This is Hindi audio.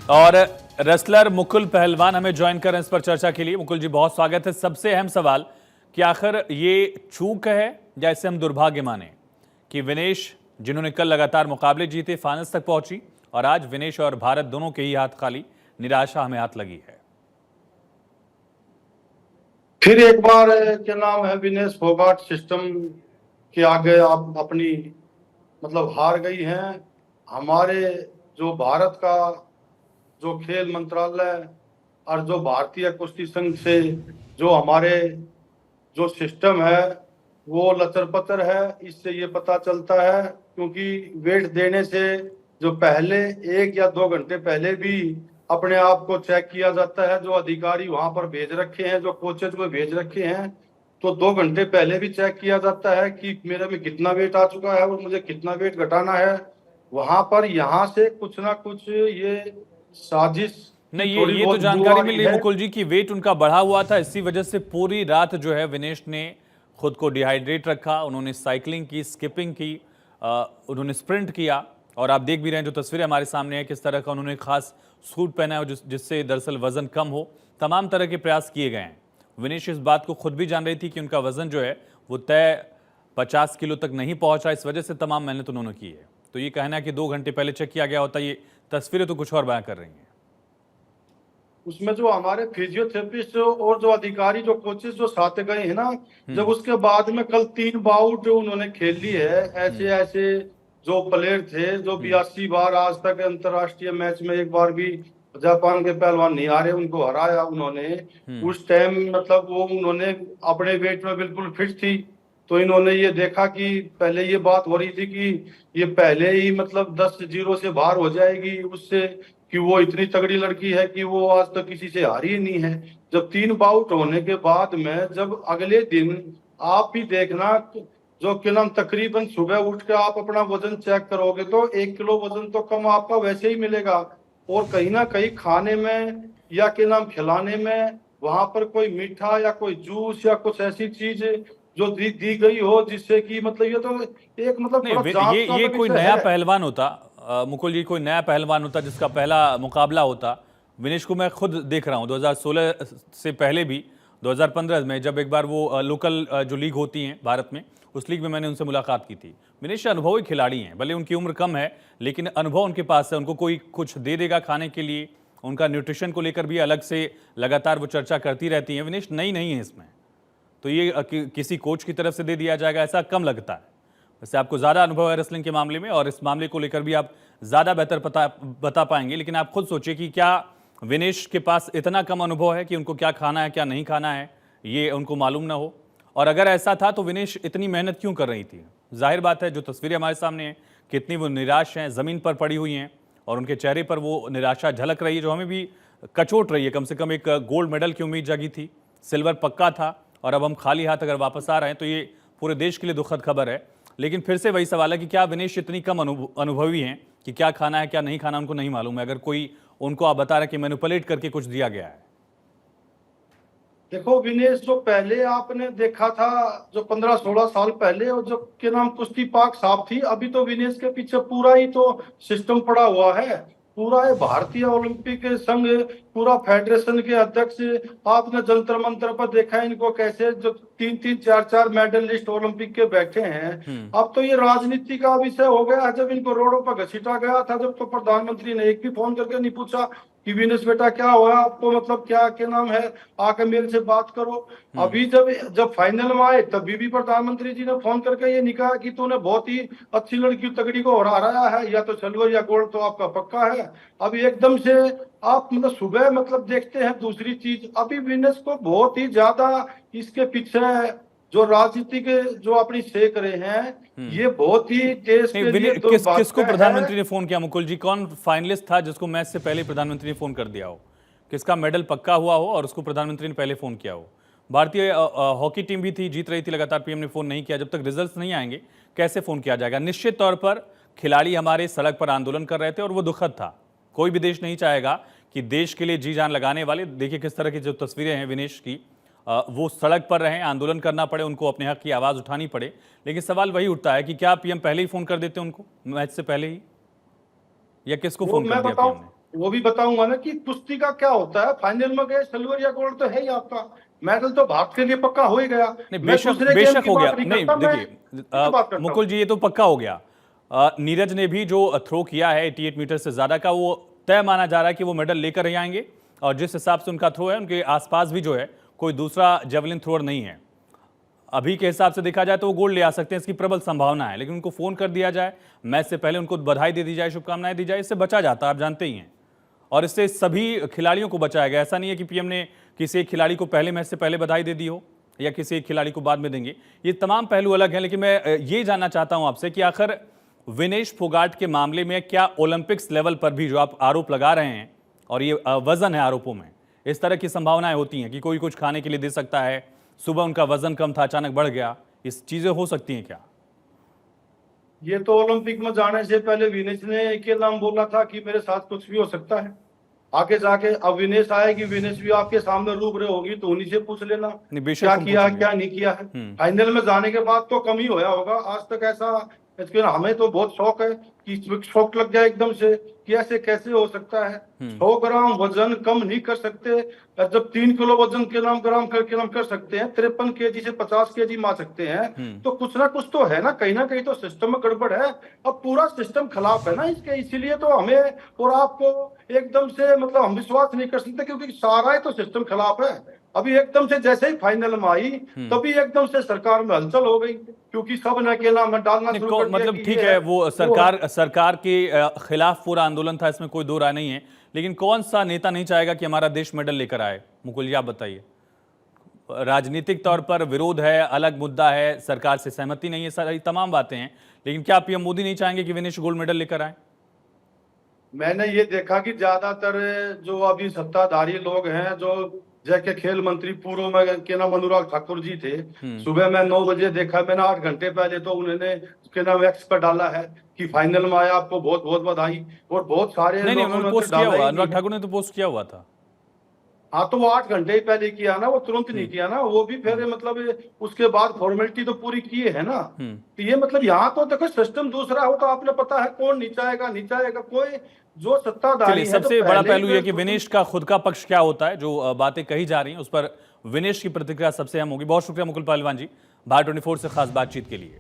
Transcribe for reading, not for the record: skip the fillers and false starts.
और रेसलर मुकुल पहलवान हमें ज्वाइन कर रहे हैं इस पर चर्चा के लिए। मुकुल जी, बहुत स्वागत है। सबसे अहम सवाल कि आखिर ये चूक है या इसे हम दुर्भाग्य माने कि विनेश, जिन्होंने कल लगातार मुकाबले जीते, फाइनल्स तक पहुंची, और आज विनेश और भारत दोनों के ही हाथ खाली, निराशा हमें हाथ लगी है। फिर एक बार क्या नाम है, विनेश फोगाट सिस्टम के आगे आप अपनी मतलब हार गई हैं। हमारे जो भारत का जो खेल मंत्रालय और जो भारतीय कुश्ती संघ से जो हमारे जो सिस्टम है वो लचर पचर है। इससे ये पता चलता है, क्योंकि वेट देने से जो पहले 1 या 2 घंटे पहले भी अपने आप को चेक किया जाता है। जो अधिकारी वहां पर भेज रखे हैं, जो कोचेज को भेज रखे हैं, तो 2 घंटे पहले भी चेक किया जाता है कि मेरे में कितना वेट आ चुका है और मुझे कितना वेट घटाना है। वहां पर यहाँ से कुछ ना कुछ ये साजिश की नहीं, थोड़ी ये तो बहुत बू आ जानकारी रही मिली है। मुकुल जी कि वेट उनका बढ़ा हुआ था, इसी वजह से पूरी रात जो है विनेश ने खुद को डिहाइड्रेट रखा। उन्होंने साइकिलिंग की, स्किपिंग की, उन्होंने स्प्रिंट किया, और आप देख भी रहे हैं जो तस्वीरें हमारे सामने है, किस तरह का उन्होंने खास सूट पहना है जिससे दरअसल वजन कम हो। तमाम तरह के प्रयास किए गए हैं। विनेश इस बात को खुद भी जान रही थी कि उनका वजन जो है वो तय 50 किलो तक नहीं पहुंचा, इस वजह से तमाम मेहनत उन्होंने की है। तो ये कहना है कि 2 घंटे पहले चेक किया गया होता, ये तस्वीरें तो कुछ और बयां कर रही हैं। उसमें जो हमारे फिजियोथेरेपिस्ट और जो अधिकारी जो कोचेस जो साथ गए हैं ना, जब हम्म। उसके बाद में कल 3 बाउट उन्होंने खेल ली है। ऐसे हम्म। ऐसे जो प्लेयर थे जो हम्म। 82 बार आज तक अंतरराष्ट्रीय मैच में एक बार भी जापान के पहलवान नहीं हारे, उनको हराया उन्होंने। हम्म। उस टाइम मतलब वो उन्होंने अपने वेट में बिल्कुल फिट थी। तो इन्होंने ये देखा कि पहले ये बात हो रही थी कि ये पहले ही मतलब 10-0 से बाहर हो जाएगी उससे, कि वो इतनी तगड़ी लड़की है कि वो आज तक किसी से हारी ही नहीं है। जब 3 बाउट होने के बाद में जब अगले दिन आप भी देखना, जो कि नाम तकरीबन सुबह उठ के आप अपना वजन चेक करोगे तो 1 किलो वजन तो कम आपका वैसे ही मिलेगा। और कहीं ना कहीं खाने में या के नाम खिलाने में वहां पर कोई मीठा या कोई जूस या कुछ ऐसी चीज जो दी गई हो, जिससे कि मतलब ये तो एक मतलब नहीं, थोड़ा जांच का ये तो कोई विषय नया है। पहलवान होता, मुकुल जी, कोई नया पहलवान होता जिसका पहला मुकाबला होता। विनेश को मैं खुद देख रहा हूँ 2016 से पहले भी, 2015 में जब एक बार वो लोकल जो लीग होती हैं भारत में, उस लीग में मैंने उनसे मुलाकात की थी। विनेश अनुभवी खिलाड़ी हैं, भले उनकी उम्र कम है लेकिन अनुभव उनके पास है। उनको कोई कुछ दे देगा खाने के लिए, उनका न्यूट्रिशन को लेकर भी अलग से लगातार वो चर्चा करती रहती हैं। विनेश नई नहीं है इसमें, तो ये किसी कोच की तरफ से दे दिया जाएगा ऐसा कम लगता है। वैसे आपको ज़्यादा अनुभव है रेसलिंग के मामले में, और इस मामले को लेकर भी आप ज़्यादा बेहतर बता पाएंगे। लेकिन आप खुद सोचिए कि क्या विनेश के पास इतना कम अनुभव है कि उनको क्या खाना है क्या नहीं खाना है ये उनको मालूम ना हो? और अगर ऐसा था तो विनेश इतनी मेहनत क्यों कर रही थी? जाहिर बात है जो तस्वीरें हमारे सामने हैं, कितनी वो निराश हैं, ज़मीन पर पड़ी हुई हैं, और उनके चेहरे पर वो निराशा झलक रही है जो हमें भी कचोट रही है। कम से कम एक गोल्ड मेडल की उम्मीद जगी थी, सिल्वर पक्का था, और अब हम खाली हाथ अगर वापस आ रहे हैं तो ये पूरे देश के लिए दुखद खबर है। लेकिन फिर से वही सवाल है कि क्या विनेश इतनी कम अनुभवी हैं कि क्या खाना है क्या नहीं खाना उनको नहीं मालूम है, अगर कोई उनको आप बता रहे हैं कि मैनिपुलेट करके कुछ दिया गया है? देखो विनेश, जो पहले आपने देखा था जो 15-16 साल पहले, और जब के नाम कुश्ती पाक साफ थी, अभी तो विनेश के पीछे पूरा ही तो सिस्टम पड़ा हुआ है। पूरा है भारतीय ओलंपिक संघ, पूरा फेडरेशन के अध्यक्ष। आपने जंतर मंतर पर देखा है इनको कैसे, जो 3-3 4-4 मेडलिस्ट ओलंपिक के बैठे हैं। हम्म। अब तो ये राजनीति का विषय हो गया है। जब इनको रोडों पर घसीटा गया था, जब तो प्रधानमंत्री ने एक भी फोन करके नहीं पूछा कि विनेश बेटा क्या हुआ आपको, मतलब क्या नाम है, आकर मेरे से बात करो। हम्म। अभी जब जब फाइनल में आए तभी भी प्रधानमंत्री जी ने फोन करके ये नहीं कहा कि तूने बहुत ही अच्छी लड़की तगड़ी को हराया है, या तो सिल्वर या गोल्ड तो आपका पक्का है। अभी एकदम से आप मतलब सुबह मतलब देखते हैं दूसरी चीज। अभी विनेश को बहुत ही ज्यादा इसके पीछे जो राजनीति के जो अपनी सेक रहे हैं, हम्म। ये बहुत ही देश नहीं, के लिए किसको दुर्भाग्य है। प्रधानमंत्री ने फोन किया मुकुल जी? कौन फाइनलिस्ट था जिसको मैच से पहले प्रधानमंत्री ने फोन कर दिया हो, किसका मेडल पक्का हुआ हो और उसको प्रधानमंत्री ने पहले फोन किया हो? भारतीय हॉकी टीम भी थी, जीत रही थी लगातार, पीएम ने फोन नहीं किया। जब तक रिजल्ट्स नहीं आएंगे कैसे फोन किया जाएगा? निश्चित तौर पर खिलाड़ी हमारे सड़क पर आंदोलन कर रहे थे और वो दुखद था। कोई भी देश नहीं चाहेगा कि देश के लिए जी जान लगाने वाले, देखिए किस तरह की जो तस्वीरें हैं विनेश की, वो सड़क पर रहें, आंदोलन करना पड़े, उनको अपने हक की आवाज़ उठानी पड़े। लेकिन सवाल वही उठता है कि क्या पीएम पहले ही फ़ोन कर देते उनको मैच से पहले ही, या किसको वो फ़ोन कर मैं दिया बताऊं, पीएम ने? वो भी बताऊंगा ना कि कुश्ती का क्या होता है, फाइनल में गए सिल्वर या गोल्ड तो है ही आपका, मेडल तो भारत के लिए पक्का हो ही गया। नहीं, मैं बेशक दूसरे गेम बेशक की हो गया। बात नहीं नहीं करता, मैं देखिए, की बात करता मुकुल हूँ। जी, ये तो पक्का हो गया। नीरज ने भी जो थ्रो किया है 88 मीटर से ज्यादा का, वो तय माना जा रहा है कि वो मेडल लेकर ही आएंगे। और जिस हिसाब से उनका थ्रो है, उनके आसपास भी जो है कोई दूसरा जेवलिन थ्रोअर नहीं है। अभी के हिसाब से देखा जाए तो वो गोल्ड ले आ सकते हैं, इसकी प्रबल संभावना है। लेकिन उनको फोन कर दिया जाए, मैच से पहले उनको बधाई दे दी जाए, शुभकामनाएं दी जाए, इससे बचा जाता है, आप जानते ही हैं। और इससे सभी खिलाड़ियों को बचाया गया। ऐसा नहीं है कि पीएम ने किसी एक खिलाड़ी को पहले मैच से पहले बधाई दे दी हो या किसी एक खिलाड़ी को बाद में देंगे। ये तमाम पहलू अलग हैं। लेकिन मैं ये जानना चाहता हूं आपसे कि आखिर विनेश फोगाट के मामले में क्या ओलंपिक्स लेवल पर भी जो आप आरोप लगा रहे हैं, और ये वजन है आरोपों में, इस तरह की संभावनाएं होती हैं कि कोई कुछ खाने के लिए दे सकता है, सुबह उनका वजन कम था अचानक बढ़ गया, इस चीजें हो सकती हैं क्या? ये तो ओलंपिक में जाने से पहले विनेश ने एक ही नाम बोला था कि मेरे साथ कुछ भी हो सकता है। आगे जाके अब विनेश आएगी, विनेश भी आपके सामने रूबरू होगी, तो उन्हीं से पूछ लेना नहीं, बेशक क्या हम किया है पूछेंगे। क्या नहीं किया है। फाइनल में जाने के बाद तो कम ही होया होगा, आज तक ऐसा। इसके हमें तो बहुत शौक है कि शौक लग गया एकदम से कि ऐसे कैसे हो सकता है। 100 ग्राम वजन कम नहीं कर सकते, जब 3 किलो वजन के नाम ग्राम करके हम कर सकते हैं, 53 केजी से 50 केजी मा सकते हैं, तो कुछ ना कुछ तो है ना, कहीं तो सिस्टम में गड़बड़ है। अब पूरा सिस्टम खिलाफ है ना इसके, इसीलिए तो हमें और आपको एकदम से मतलब हम विश्वास नहीं कर सकते, क्योंकि सारा ही तो सिस्टम खिलाफ है। अभी एकदम से जैसे ही फाइनल में आई, तभी एकदम से सरकार में हलचल हो गई, क्योंकि सब ने अकेला में डालना नहीं, शुरू कर दिया मतलब कि ठीक ये है, वो है। सरकार के खिलाफ पूरा आंदोलन था, इसमें कोई दो राय नहीं है। लेकिन कौन सा नेता नहीं चाहेगा कि हमारा देश मेडल लेकर आए? मुकुल जी, आप बताइए। राजनीतिक तौर पर विरोध है, अलग मुद्दा है, सरकार से सहमति नहीं है, सारी तमाम बातें हैं। लेकिन क्या पीएम मोदी नहीं चाहेंगे कि विनेश गोल्ड मेडल लेकर आए? मैंने ये देखा कि ज्यादातर जो अभी सत्ताधारी लोग हैं, जो जैसे खेल मंत्री पूर्व में के नाम अनुराग ठाकुर जी थे, सुबह में 9 बजे देखा मैंने, 8 घंटे पहले तो उन्होंने के नाम एक्स पर डाला है कि फाइनल में आया, आपको बहुत बहुत बधाई। और बहुत सारे नहीं नहीं, लोगों उन्होंने ने तो पोस्ट किया डाला हुआ, ही अनुराग नहीं। ठाकुर ने तो पोस्ट किया हुआ था। हाँ, तो वो 8 घंटे ही पहले किया ना, वो तुरंत नहीं किया ना, वो भी फिर मतलब उसके बाद फॉर्मेलिटी तो पूरी की है ना। तो ये मतलब यहाँ तो देखो सिस्टम दूसरा हो, तो आपने पता है कौन नहीं चाहेगा कोई, जो चलिए, सत्ताधारी है तो सबसे बड़ा पहले ही पहलू यह कि फिर विनेश का खुद का पक्ष क्या होता है, जो बातें कही जा रही हैं उस पर विनेश की प्रतिक्रिया सबसे अहम होगी। बहुत शुक्रिया मुकुल पहलवान जी, भारत 24 से खास बातचीत के लिए।